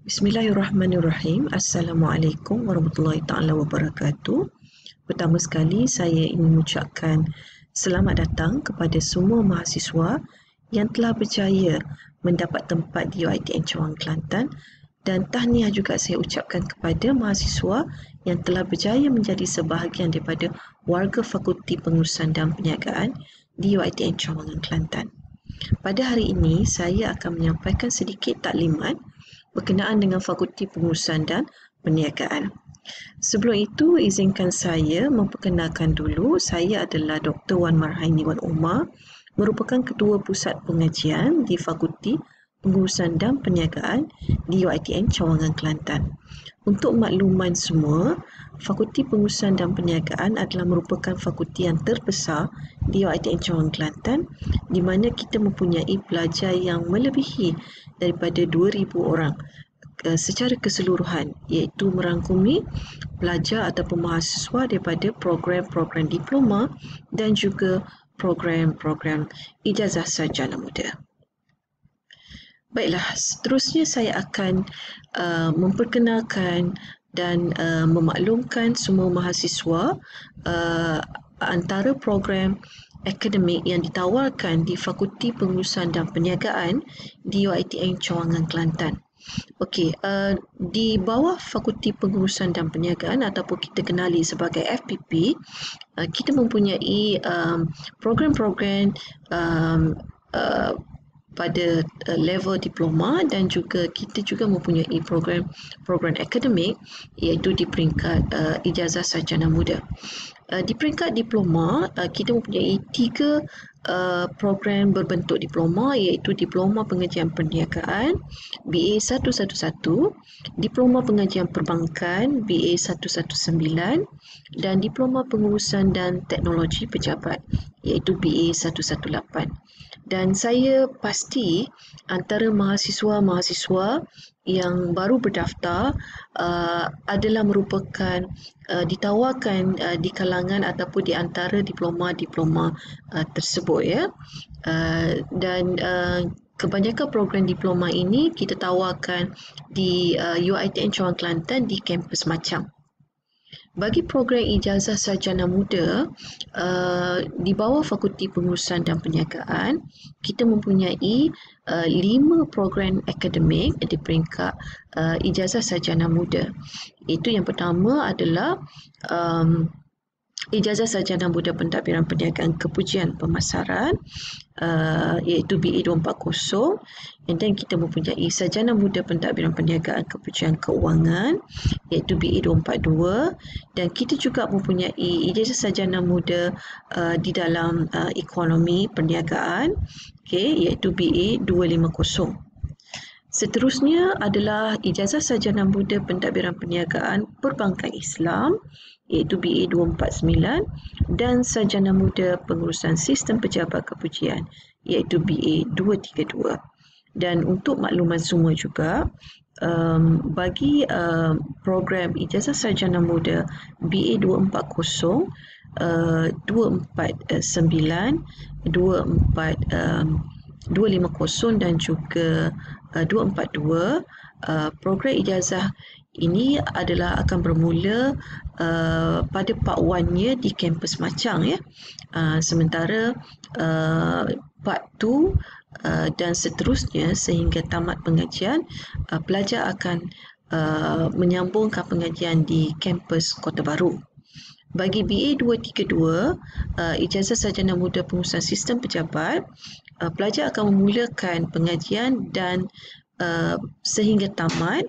Bismillahirrahmanirrahim. Assalamualaikum warahmatullahi taala wabarakatuh. Pertama sekali saya ingin mengucapkan selamat datang kepada semua mahasiswa yang telah berjaya mendapat tempat di UiTM Cawang Kelantan, dan tahniah juga saya ucapkan kepada mahasiswa yang telah berjaya menjadi sebahagian daripada warga Fakulti Pengurusan dan Perniagaan di UiTM Cawang Kelantan. Pada hari ini saya akan menyampaikan sedikit taklimat berkenaan dengan Fakulti Pengurusan dan Perniagaan. Sebelum itu, izinkan saya memperkenalkan dulu, saya adalah Dr. Wan Marhaini Wan Umar, merupakan Ketua Pusat Pengajian di Fakulti Pengurusan dan Perniagaan di UiTM Cawangan Kelantan. Untuk makluman semua, Fakulti Pengurusan dan Perniagaan adalah merupakan fakulti yang terbesar di UiTM Cawangan Kelantan, di mana kita mempunyai pelajar yang melebihi daripada 2,000 orang secara keseluruhan, iaitu merangkumi pelajar ataupun mahasiswa daripada program-program diploma dan juga program-program ijazah sarjana muda. Baiklah, seterusnya saya akan memperkenalkan dan memaklumkan semua mahasiswa antara program akademik yang ditawarkan di Fakulti Pengurusan dan Perniagaan di UiTM Cawangan Kelantan. Okey, di bawah Fakulti Pengurusan dan Perniagaan ataupun kita kenali sebagai FPP, kita mempunyai program-program pada level diploma, dan juga kita juga mempunyai program akademik iaitu di peringkat ijazah sarjana muda. Di peringkat diploma, kita mempunyai 3 program berbentuk diploma, iaitu Diploma Pengajian Perniagaan BA 111, Diploma Pengajian Perbankan BA 119, dan Diploma Pengurusan dan Teknologi Pejabat iaitu BA 118. Dan saya pasti antara mahasiswa-mahasiswa yang baru berdaftar adalah merupakan ditawarkan di kalangan ataupun di antara diploma-diploma tersebut, ya. Dan kebanyakan program diploma ini kita tawarkan di UiTM Cawangan Kelantan di kampus Macang. Bagi program ijazah sarjana muda di bawah Fakulti Pengurusan dan Perniagaan, kita mempunyai 5 program akademik di peringkat ijazah sarjana muda. Itu yang pertama adalah Ijazah Sarjana Muda Pentadbiran Perniagaan Kepujian Pemasaran iaitu BA 240, and then kita mempunyai Sarjana Muda Pentadbiran Perniagaan Kepujian Keuangan iaitu BA 242, dan kita juga mempunyai Ijazah Sarjana Muda di dalam Ekonomi Perniagaan, iaitu BA 250. Seterusnya adalah Ijazah Sarjana Muda Pentadbiran Perniagaan Perbankan Islam iaitu BA 249, dan Sarjana Muda Pengurusan Sistem Pejabat Kepujian iaitu BA 232. Dan untuk makluman semua juga, bagi program Ijazah Sarjana Muda BA 240, 249, 250 dan juga 242, program ijazah ini adalah akan bermula pada Part 1-nya di kampus Macang, ya. Sementara Part 2 dan seterusnya sehingga tamat pengajian, pelajar akan menyambungkan pengajian di kampus Kota Baru. Bagi BA 232, Ijazah Sarjana Muda Pengurusan Sistem Pejabat, pelajar akan memulakan pengajian dan sehingga tamat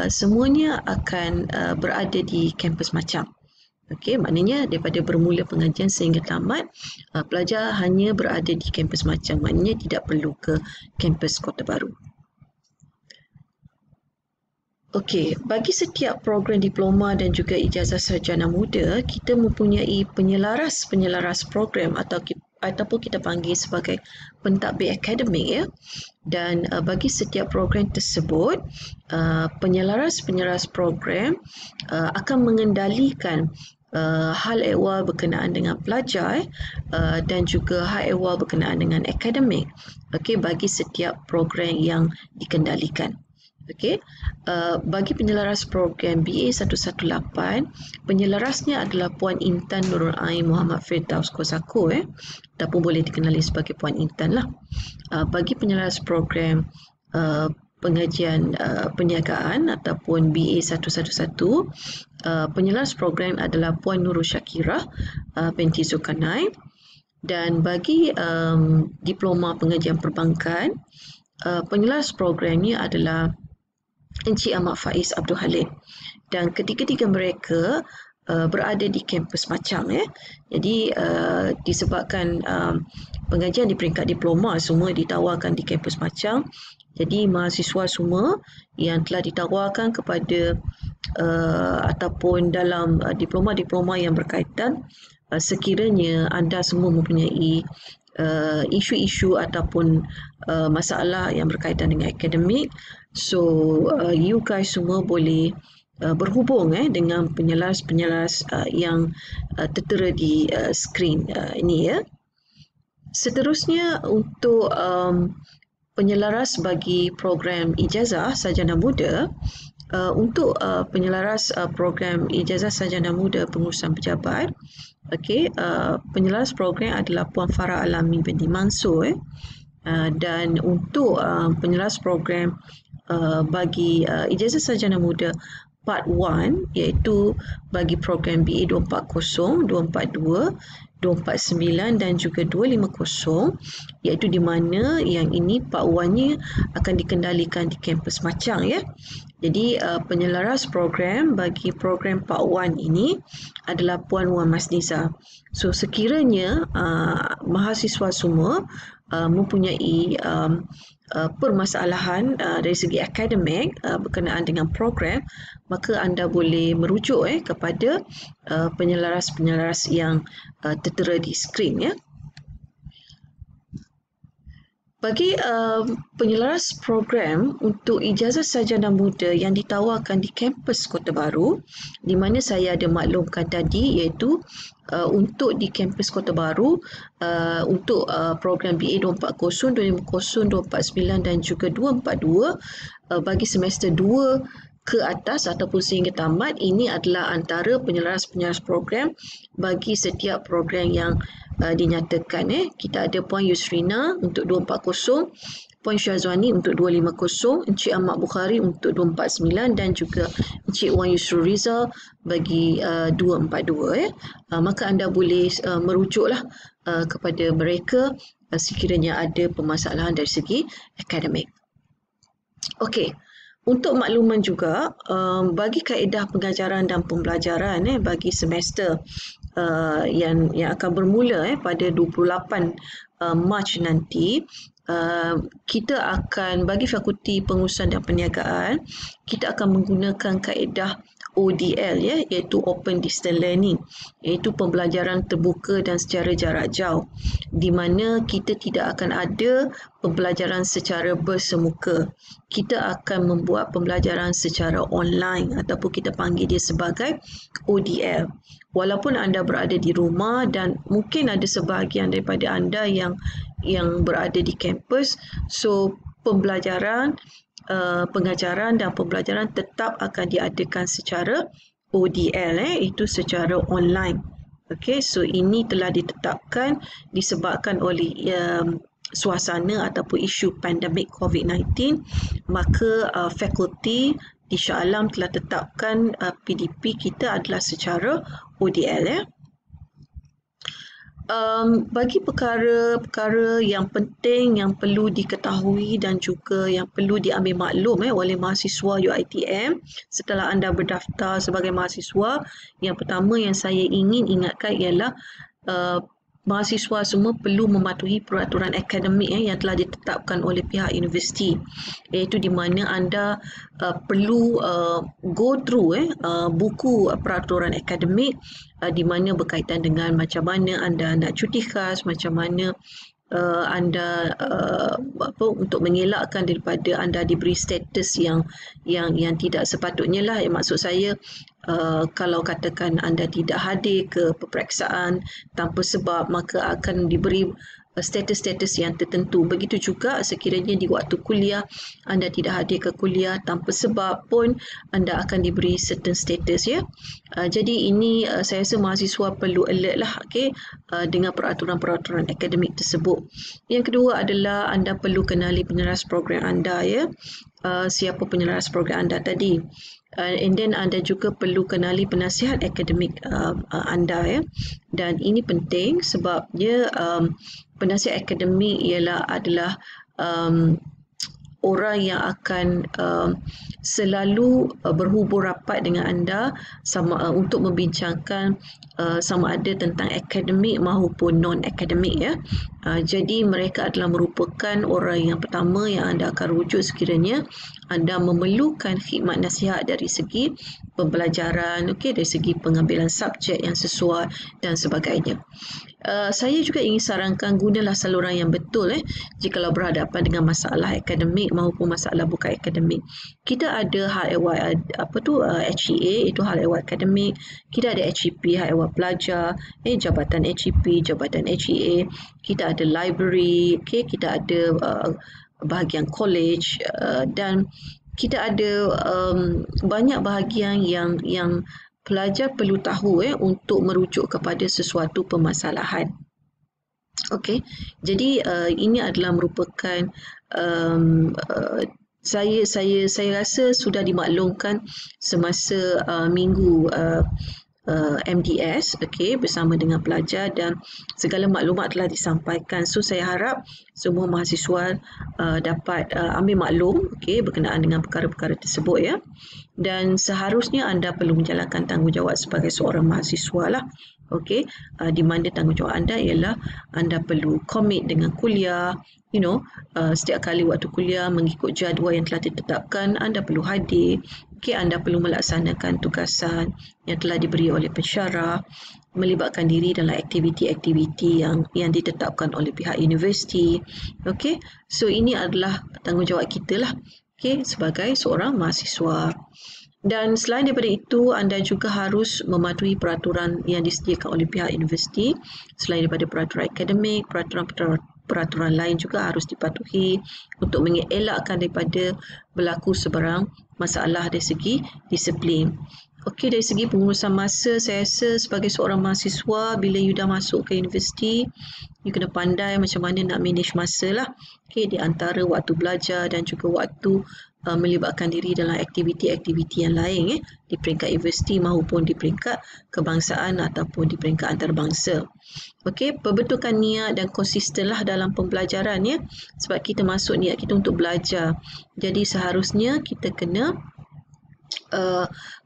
semuanya akan berada di kampus Macang. Okey, maknanya daripada bermula pengajian sehingga tamat, pelajar hanya berada di kampus Macang, maknanya tidak perlu ke kampus Kota Baru. Okey, bagi setiap program diploma dan juga ijazah sarjana muda, kita mempunyai penyelaras program ataupun kita panggil sebagai pentadbir akademik, ya. Dan bagi setiap program tersebut, penyelaras program akan mengendalikan hal ehwal berkenaan dengan pelajar dan juga hal ehwal berkenaan dengan akademik, okey, bagi setiap program yang dikendalikan. Okey, bagi penyelaras program BA 118, penyelarasnya adalah Puan Intan Nurul Ain Muhammad Firdaus Kosako, ataupun boleh dikenali sebagai Puan Intan lah. Bagi penyelaras program pengajian perniagaan ataupun BA 111, penyelaras program adalah Puan Nurul Syakirah binti Zulkarnain. Dan bagi diploma pengajian perbankan, penyelaras programnya adalah Encik Ahmad Faiz Abdul Halim, dan ketiga-tiga mereka berada di kampus Machang. Jadi disebabkan pengajian di peringkat diploma semua ditawarkan di kampus Machang, jadi mahasiswa semua yang telah ditawarkan kepada ataupun dalam diploma-diploma yang berkaitan, sekiranya anda semua mempunyai isu-isu ataupun masalah yang berkaitan dengan akademik, so you guys semua boleh berhubung dengan penyelaras-penyelaras yang tertera di skrin ini ya. Seterusnya, untuk penyelaras bagi program ijazah sarjana muda, untuk penyelaras program ijazah sarjana muda pengurusan pejabat, okey, penyelaras program adalah Puan Farah Alami binti Mansur, dan untuk penyelaras program bagi ijazah sarjana muda Part 1, iaitu bagi program BA 240, 242, 249 dan juga 250, iaitu di mana yang ini Part 1-nya akan dikendalikan di kampus Machang ya. Jadi penyelaras program bagi program Part 1 ini adalah Puan Wan Masniza. So sekiranya mahasiswa semua mempunyai permasalahan dari segi akademik berkenaan dengan program, maka anda boleh merujuk kepada penyelaras-penyelaras yang tertera di skrin ya. Bagi penyelaras program untuk ijazah sarjana muda yang ditawarkan di kampus Kota Baru, di mana saya ada maklumkan tadi, iaitu untuk di kampus Kota Baru, untuk program BA 240, 250, 249 dan juga 242, bagi semester 2 ke atas ataupun sehingga tamat, ini adalah antara penyelaras-penyelaras program bagi setiap program yang dinyatakan. Kita ada Puan Yusrina untuk 240, Puan Syazwani untuk 250, Encik Ahmad Bukhari untuk 249 dan juga Encik Wan Yusrul Riza bagi 242. Maka anda boleh merujuklah kepada mereka sekiranya ada permasalahan dari segi akademik. Okey. Untuk makluman juga, bagi kaedah pengajaran dan pembelajaran bagi semester yang akan bermula pada 28 Mac nanti, kita akan, bagi Fakulti Pengurusan dan Perniagaan, kita akan menggunakan kaedah ODL iaitu Open Distance Learning, iaitu pembelajaran terbuka dan secara jarak jauh, di mana kita tidak akan ada pembelajaran secara bersemuka. Kita akan membuat pembelajaran secara online ataupun kita panggil dia sebagai ODL. Walaupun anda berada di rumah dan mungkin ada sebahagian daripada anda yang berada di kampus, so pembelajaran, pengajaran dan pembelajaran tetap akan diadakan secara ODL, itu secara online. Okey, so ini telah ditetapkan disebabkan oleh suasana ataupun isu pandemik COVID-19, maka fakulti di Shah Alam telah tetapkan PDP kita adalah secara ODL. Bagi perkara-perkara yang penting yang perlu diketahui dan juga yang perlu diambil maklum oleh mahasiswa UiTM setelah anda berdaftar sebagai mahasiswa, yang pertama yang saya ingin ingatkan ialah mahasiswa semua perlu mematuhi peraturan akademik yang telah ditetapkan oleh pihak universiti, iaitu di mana anda perlu go through buku peraturan akademik di mana berkaitan dengan macam mana anda nak cuti khas, macam mana anda untuk mengelakkan daripada anda diberi status yang tidak sepatutnya lah. Maksud saya, kalau katakan anda tidak hadir ke peperiksaan tanpa sebab, maka akan diberi status-status yang tertentu. Begitu juga sekiranya di waktu kuliah anda tidak hadir ke kuliah tanpa sebab pun anda akan diberi certain status ya. Jadi ini saya rasa mahasiswa perlu alert lah dengan peraturan-peraturan akademik tersebut. Yang kedua adalah anda perlu kenali penyelaras program anda ya. Siapa penyelaras program anda tadi. And then anda juga perlu kenali penasihat akademik anda ya. Dan ini penting sebab dia penasihat akademik adalah orang yang akan selalu berhubung rapat dengan anda untuk membincangkan sama ada tentang akademik maupun non-akademik ya. Jadi mereka adalah merupakan orang yang pertama yang anda akan rujuk sekiranya anda memerlukan khidmat nasihat dari segi pembelajaran, dari segi pengambilan subjek yang sesuai dan sebagainya. Saya juga ingin sarankan gunalah saluran yang betul jikalau berhadapan dengan masalah akademik maupun masalah bukan akademik. Kita ada hal ehwal HEA itu hal ehwal akademik, kita ada HEP hal ehwal pelajar, jabatan HEP, jabatan HEA, kita ada library, kita ada bahagian college dan kita ada banyak bahagian yang pelajar perlu tahu untuk merujuk kepada sesuatu permasalahan. Okey, jadi ini adalah merupakan saya rasa sudah dimaklumkan semasa minggu MDS bersama dengan pelajar dan segala maklumat telah disampaikan. So saya harap semua mahasiswa dapat ambil maklum berkenaan dengan perkara-perkara tersebut ya. Dan seharusnya anda perlu menjalankan tanggungjawab sebagai seorang mahasiswa lah. Di mana tanggungjawab anda ialah anda perlu komit dengan kuliah, setiap kali waktu kuliah mengikut jadual yang telah ditetapkan, anda perlu hadir. Anda perlu melaksanakan tugasan yang telah diberi oleh pensyarah, melibatkan diri dalam aktiviti-aktiviti yang ditetapkan oleh pihak universiti. So ini adalah tanggungjawab kita lah sebagai seorang mahasiswa. Dan selain daripada itu, anda juga harus mematuhi peraturan yang disediakan oleh pihak universiti. Selain daripada peraturan akademik, peraturan lain juga harus dipatuhi untuk mengelakkan daripada berlaku sebarang masalah dari segi disiplin. Dari segi pengurusan masa, saya rasa sebagai seorang mahasiswa, bila you dah masuk ke universiti, you kena pandai macam mana nak manage masa lah. Di antara waktu belajar dan juga waktu melibatkan diri dalam aktiviti-aktiviti yang lain di peringkat universiti maupun di peringkat kebangsaan ataupun di peringkat antarabangsa. Perbetulkan niat dan konsistenlah dalam pembelajaran ya, sebab kita masuk niat kita untuk belajar. Jadi seharusnya kita kena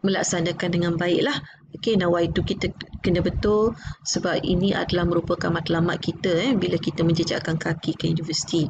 melaksanakan dengan baiklah. Nawaitu kita kena betul sebab ini adalah merupakan matlamat kita bila kita menjejakkan kaki ke universiti.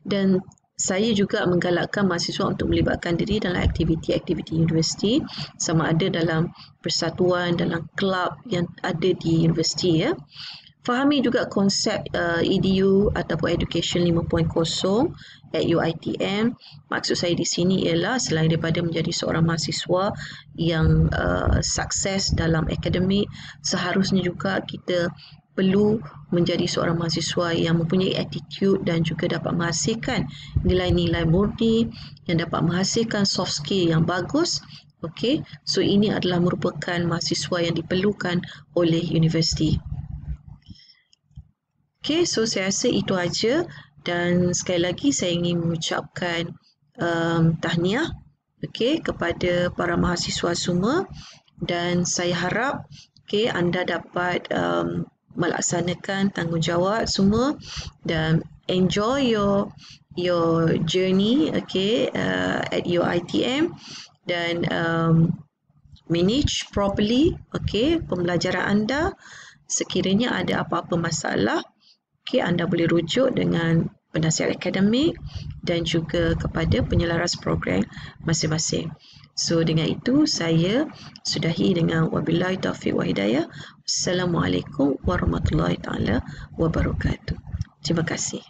Dan saya juga menggalakkan mahasiswa untuk melibatkan diri dalam aktiviti-aktiviti universiti, sama ada dalam persatuan, dalam kelab yang ada di universiti ya. Fahami juga konsep EDU ataupun Education 5.0 at UiTM. Maksud saya di sini ialah selain daripada menjadi seorang mahasiswa yang sukses dalam akademik, seharusnya juga kita perlu menjadi seorang mahasiswa yang mempunyai attitude dan juga dapat menghasilkan nilai-nilai murni yang dapat menghasilkan soft skill yang bagus. So ini adalah merupakan mahasiswa yang diperlukan oleh universiti. So saya rasa itu aja, dan sekali lagi saya ingin mengucapkan tahniah kepada para mahasiswa semua, dan saya harap anda dapat melaksanakan tanggungjawab semua dan enjoy your journey at your ITM, dan manage properly pembelajaran anda. Sekiranya ada apa-apa masalah, anda boleh rujuk dengan penasihat akademik dan juga kepada penyelaras program masing-masing. So dengan itu saya sudahi dengan wabillahi taufiq wa hidayah. Assalamualaikum warahmatullahi taala wabarakatuh. Terima kasih.